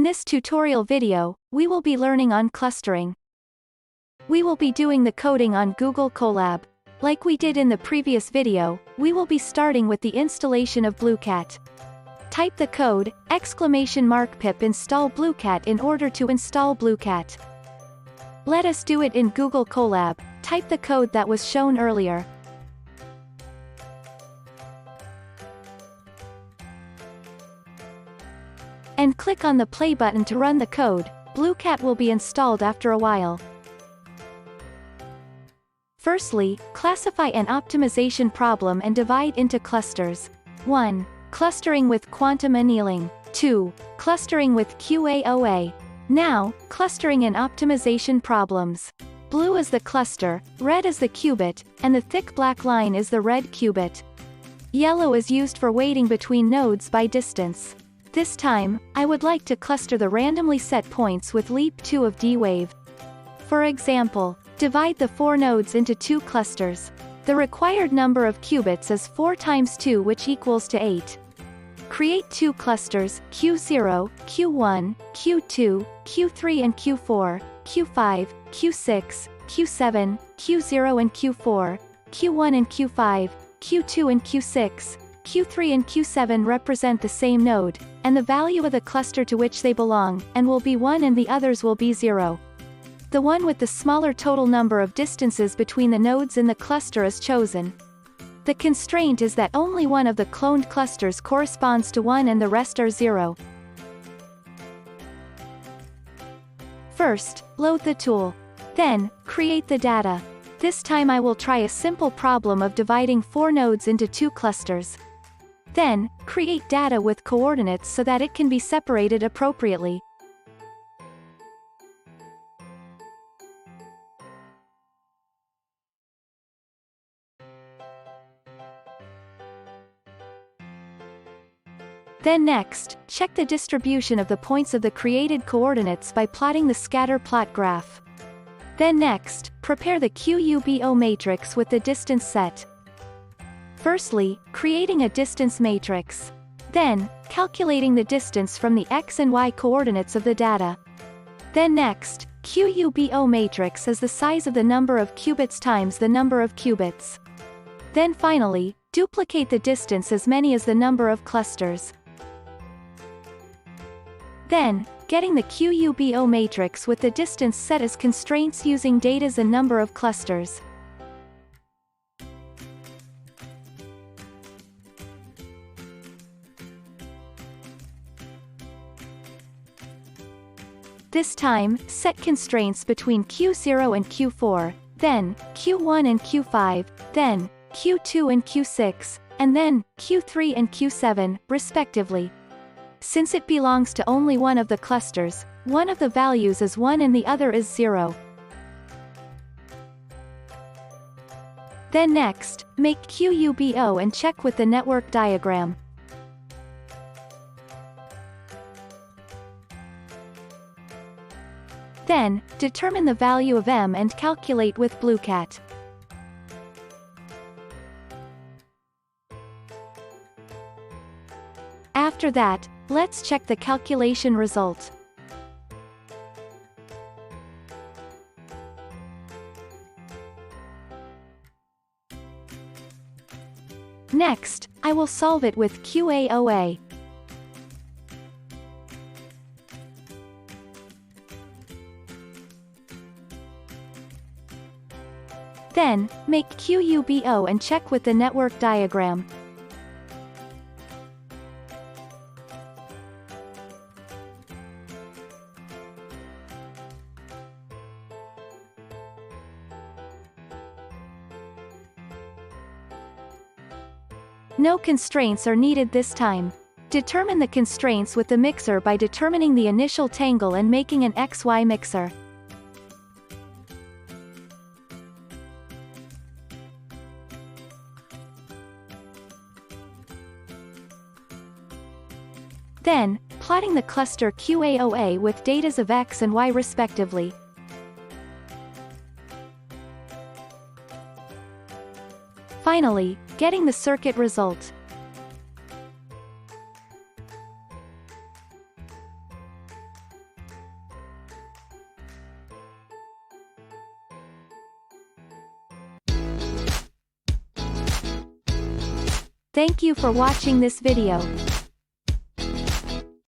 In this tutorial video, we will be learning on clustering. We will be doing the coding on Google Colab. Like we did in the previous video, we will be starting with the installation of Blueqat. Type the code, !pip install Blueqat in order to install Blueqat. Let us do it in Google Colab. Type the code that was shown earlier. And click on the play button to run the code. Blueqat will be installed after a while. Firstly, classify an optimization problem and divide into clusters. 1. Clustering with quantum annealing. 2. Clustering with QAOA. Now, clustering and optimization problems. Blue is the cluster, red is the qubit, and the thick black line is the red qubit. Yellow is used for weighting between nodes by distance. This time, I would like to cluster the randomly set points with leap 2 of D-wave. For example, divide the 4 nodes into 2 clusters. The required number of qubits is 4 times 2, which equals to 8. Create 2 clusters, Q0, Q1, Q2, Q3 and Q4, Q5, Q6, Q7, Q0 and Q4, Q1 and Q5, Q2 and Q6, Q3 and Q7 represent the same node, and the value of the cluster to which they belong, and will be 1 and the others will be 0. The one with the smaller total number of distances between the nodes in the cluster is chosen. The constraint is that only one of the cloned clusters corresponds to 1 and the rest are 0. First, load the tool. Then, create the data. This time I will try a simple problem of dividing 4 nodes into 2 clusters. Then, create data with coordinates so that it can be separated appropriately. Then next, check the distribution of the points of the created coordinates by plotting the scatter plot graph. Then next, prepare the QUBO matrix with the distance set. Firstly, creating a distance matrix. Then, calculating the distance from the x and y coordinates of the data. Then next, QUBO matrix is the size of the number of qubits times the number of qubits. Then finally, duplicate the distance as many as the number of clusters. Then, getting the QUBO matrix with the distance set as constraints using datas and number of clusters. This time, set constraints between Q0 and Q4, then, Q1 and Q5, then, Q2 and Q6, and then, Q3 and Q7, respectively. Since it belongs to only one of the clusters, one of the values is 1 and the other is 0. Then next, make QUBO and check with the network diagram. Then, determine the value of m and calculate with Blueqat. After that, let's check the calculation result. Next, I will solve it with QAOA. Then, make QUBO and check with the network diagram. No constraints are needed this time. Determine the constraints with the mixer by determining the initial tangle and making an XY mixer. Then, plotting the cluster QAOA with datas of x and y respectively. Finally, getting the circuit result. Thank you for watching this video.